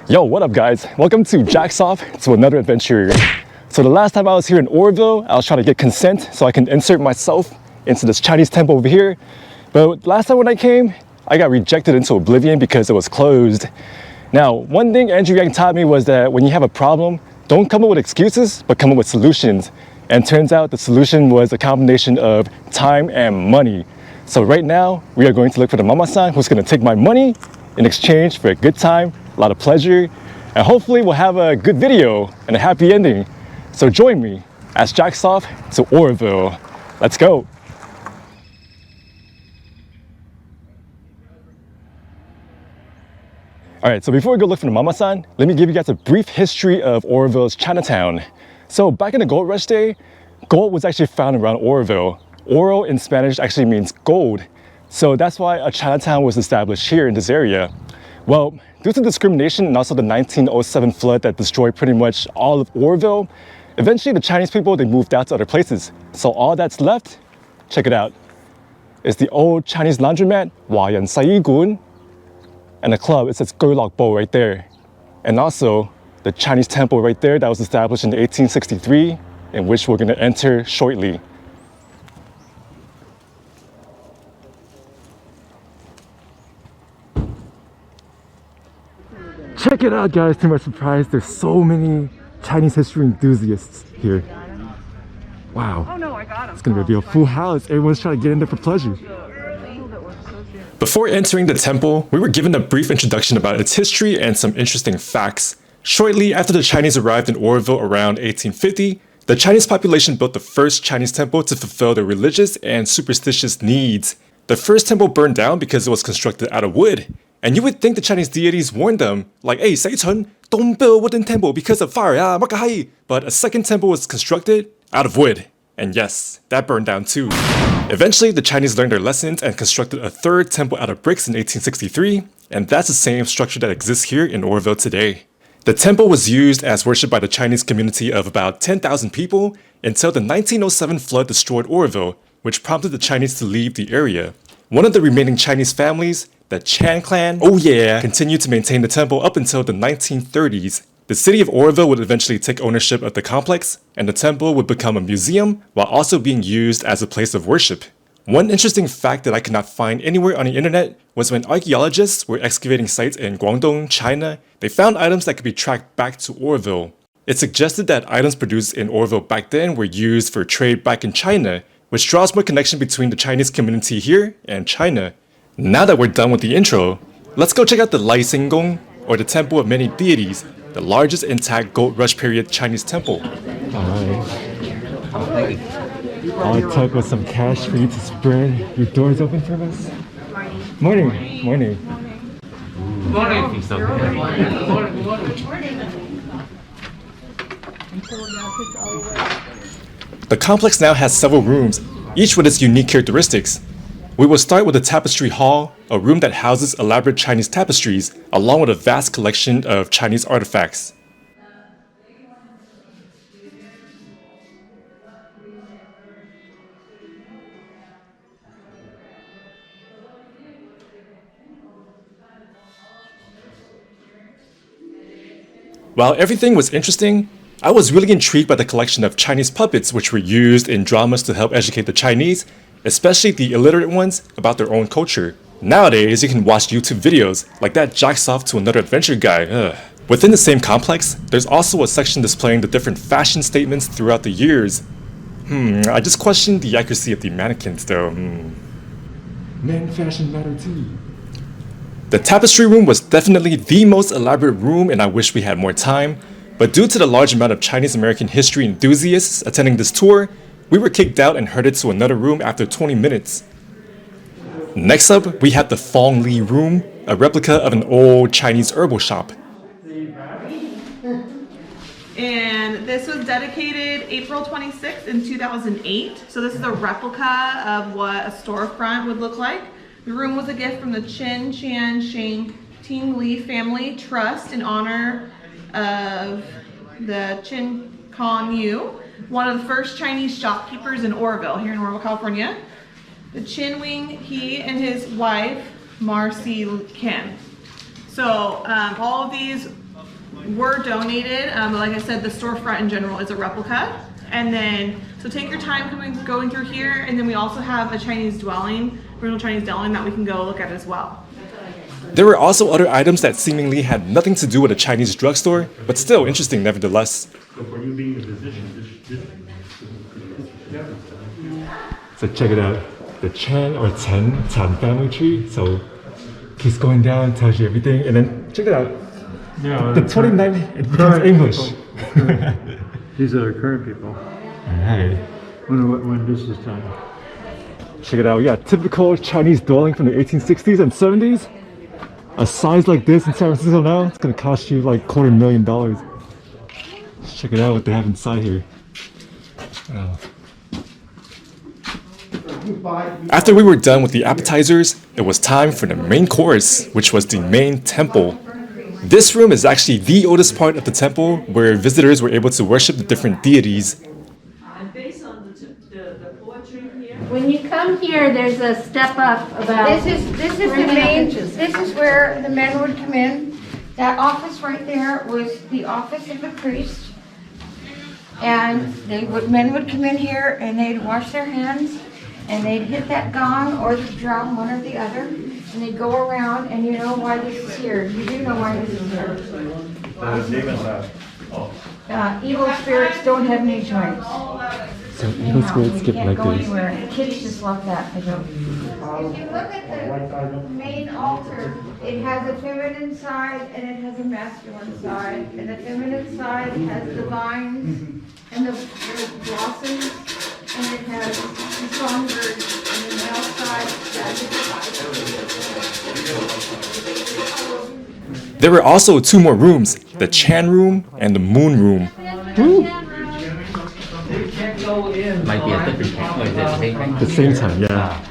Yo, what up guys? Welcome to Jack's Off to another adventure. So the last time I was here in Oroville, I was trying to get consent so I can insert myself into this Chinese temple over here. But last time when I came, I got rejected into oblivion because it was closed. Now, one thing Andrew Yang taught me was that when you have a problem, don't come up with excuses, but come up with solutions. And turns out the solution was a combination of time and money. So right now, we are going to look for the mama-san who's going to take my money in exchange for a good time, a lot of pleasure, and hopefully we'll have a good video and a happy ending. So join me as Jack's off to Oroville. Let's go. All right, so before we go look for the mama-san, let me give you guys a brief history of Oroville's Chinatown. So back in the gold rush day, gold was actually found around Oroville. Oro in Spanish actually means gold. So that's why a Chinatown was established here in this area. Well, due to discrimination and also the 1907 flood that destroyed pretty much all of Oroville, eventually the Chinese people, they moved out to other places. So all that's left, check it out, is the old Chinese laundromat, Wayan Saigun, and the club, it says Golok Bo right there. And also the Chinese temple right there that was established in 1863, in which we're gonna enter shortly. Check it out guys, to my surprise, there's so many Chinese history enthusiasts here. Wow, oh, no, I got it's gonna be a full house. Everyone's trying to get in there for pleasure. Before entering the temple, we were given a brief introduction about its history and some interesting facts. Shortly after the Chinese arrived in Oroville around 1850, the Chinese population built the first Chinese temple to fulfill their religious and superstitious needs. The first temple burned down because it was constructed out of wood. And you would think the Chinese deities warned them, like, hey, Satan, don't build a wooden temple because of fire, But a second temple was constructed out of wood. And yes, that burned down too. Eventually, the Chinese learned their lessons and constructed a third temple out of bricks in 1863, and that's the same structure that exists here in Oroville today. The temple was used as worship by the Chinese community of about 10,000 people until the 1907 flood destroyed Oroville, which prompted the Chinese to leave the area. One of the remaining Chinese families, the Chan clan, continued to maintain the temple up until the 1930s. The city of Oroville would eventually take ownership of the complex, and the temple would become a museum while also being used as a place of worship. One interesting fact that I could not find anywhere on the internet was when archaeologists were excavating sites in Guangdong, China, they found items that could be tracked back to Oroville. It suggested that items produced in Oroville back then were used for trade back in China, which draws more connection between the Chinese community here and China. Now that we're done with the intro, let's go check out the Lai Xinggong, or the Temple of Many Deities, the largest intact Gold Rush period Chinese temple. Alright. All it took was some cash for you to spread your doors open for us. Morning. Morning. Morning. The complex now has several rooms, each with its unique characteristics. We will start with the Tapestry Hall, a room that houses elaborate Chinese tapestries, along with a vast collection of Chinese artifacts. While everything was interesting, I was really intrigued by the collection of Chinese puppets which were used in dramas to help educate the Chinese, especially the illiterate ones, about their own culture. Nowadays, you can watch YouTube videos like that Jack's Off to Another Adventure guy. Within the same complex, there's also a section displaying the different fashion statements throughout the years. I just questioned the accuracy of the mannequins though. Men fashion matter too. The tapestry room was definitely the most elaborate room, and I wish we had more time, but due to the large amount of Chinese American history enthusiasts attending this tour, we were kicked out and herded to another room after 20 minutes. Next up, we have the Fong room, a replica of an old Chinese herbal shop. And this was dedicated April 26th in 2008. So this is a replica of what a storefront would look like. The room was a gift from the Chin Chan Sheng Ting Li Family Trust in honor of the Chin Kong Yu, one of the first Chinese shopkeepers in Oroville, here in Oroville, California. The Chin Wing, he and his wife, Marcy Kim. So all of these were donated, but like I said, the storefront in general is a replica. And then, so take your time going through here, and then we also have a Chinese dwelling, original Chinese dwelling that we can go look at as well. There were also other items that seemingly had nothing to do with a Chinese drugstore, but still interesting nevertheless. So for you being a physician, So check it out, the Chan or Chan family tree. So keeps going down, tells you everything, and then check it out. yeah, The 29, it becomes English. These are current people. Alright, When this is done. check it out. We got typical Chinese dwelling from the 1860s and 70s. A size like this in San Francisco now, it's gonna cost you like $250,000. Check it out what they have inside here. Wow. After we were done with the appetizers, it was time for the main course, which was the main temple. This room is actually the oldest part of the temple, where visitors were able to worship the different deities. Based on the poetry here. When you come here, there's a step up about. This is the main, this is where the men would come in. That office right there was the office of the priest. And men would come in here and they'd wash their hands and they'd hit that gong or the drum, one or the other. And they'd go around, and you know why this is here. You do know why this is here. Evil spirits don't have any joints. So evil spirits get Can't like go this. anywhere. The kids just love that. They go. If you look at the main altar, it has a feminine side and it has a masculine side. And the feminine side has the vines and the blossoms, and it has the songbirds. And the male side There were also two more rooms, the Chan room and the Moon room. Might be a different tank, like the same tank. The same time, yeah.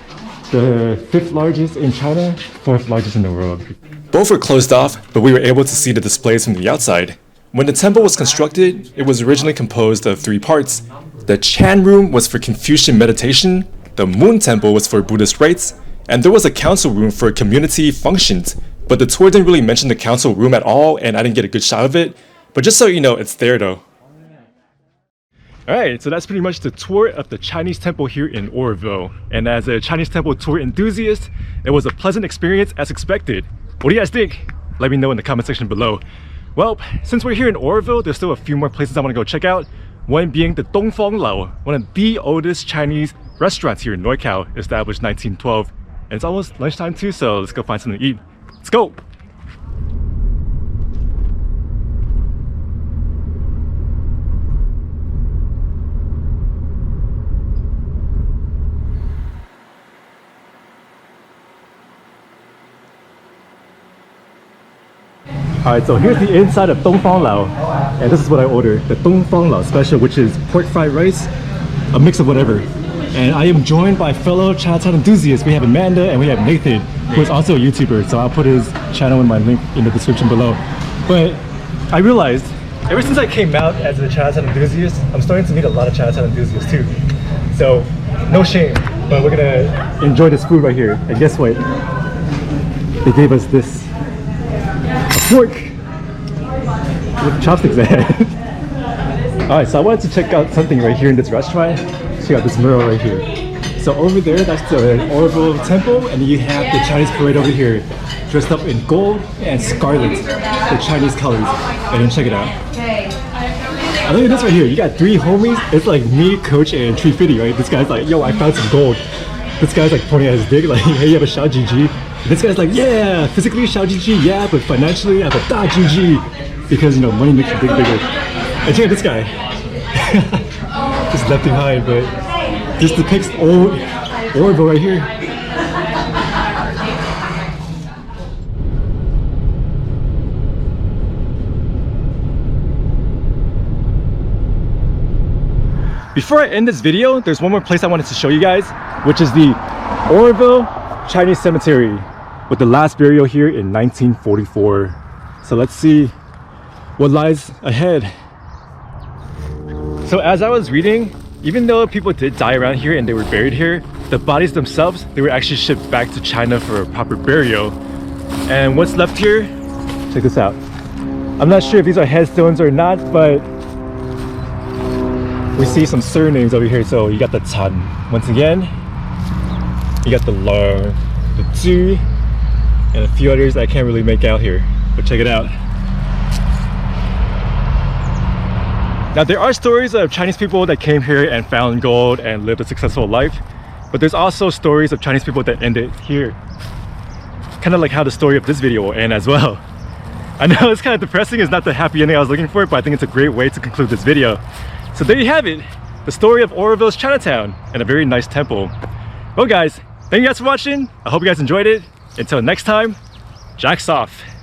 The 5th largest in China, 4th largest in the world. Both were closed off, but we were able to see the displays from the outside. When the temple was constructed, it was originally composed of 3 parts. The Chan room was for Confucian meditation, the Moon temple was for Buddhist rites, and there was a council room for community functions. But the tour didn't really mention the council room at all, and I didn't get a good shot of it. But just so you know, it's there though. Alright, so that's pretty much the tour of the Chinese temple here in Oroville. And as a Chinese temple tour enthusiast, it was a pleasant experience as expected. What do you guys think? Let me know in the comment section below. Well, since we're here in Oroville, there's still a few more places I want to go check out. One being the Fong Lao, one of the oldest Chinese restaurants here in NorCal, established 1912. And it's almost lunchtime too, so let's go find something to eat. Let's go! Alright, so here's the inside of Fong Lao, and this is what I ordered, the Fong Lao special, which is pork fried rice, a mix of whatever. And I am joined by fellow Chinatown enthusiasts. We have Amanda and we have Nathan, who is also a YouTuber, so I'll put his channel in my link in the description below. But I realized, ever since I came out as a Chinatown enthusiast, I'm starting to meet a lot of Chinatown enthusiasts too. So, no shame, but we're gonna enjoy this food right here. And guess what? They gave us this. Fork with chopsticks ahead. Alright, so I wanted to check out something right here in this restaurant. Check out this mural right here. So over there, that's the Oroville Temple, and then you have the Chinese parade over here, dressed up in gold and scarlet, the Chinese colors. And then check it out. And look at this right here. You got 3 homies. It's like me, Coach, and Tree Fitty, right? This guy's like, yo, I found some gold. This guy's like pointing at his dick, like, hey, you have a Xiao GG. This guy's like, yeah, physically Xiao GG, yeah, but financially I have a Da GG. Because, you know, money makes you big bigger. And check out this guy. Just left behind, but this depicts old Oroville right here. Before I end this video, there's one more place I wanted to show you guys, which is the Oroville Chinese Cemetery, with the last burial here in 1944. So let's see what lies ahead. So as I was reading, even though people did die around here and they were buried here, the bodies themselves, they were actually shipped back to China for a proper burial. And what's left here Check this out. I'm not sure if these are headstones or not, but we see some surnames over here. So you got the Chan. Once again, you got the La, the Zhu, and a few others I can't really make out here. But check it out. Now there are stories of Chinese people that came here and found gold and lived a successful life. But there's also stories of Chinese people that ended here. Kind of like how the story of this video will end as well. I know it's kind of depressing, it's not the happy ending I was looking for, but I think it's a great way to conclude this video. So there you have it, the story of Oroville's Chinatown and a very nice temple. Well guys, thank you guys for watching. I hope you guys enjoyed it. Until next time, Jack's off.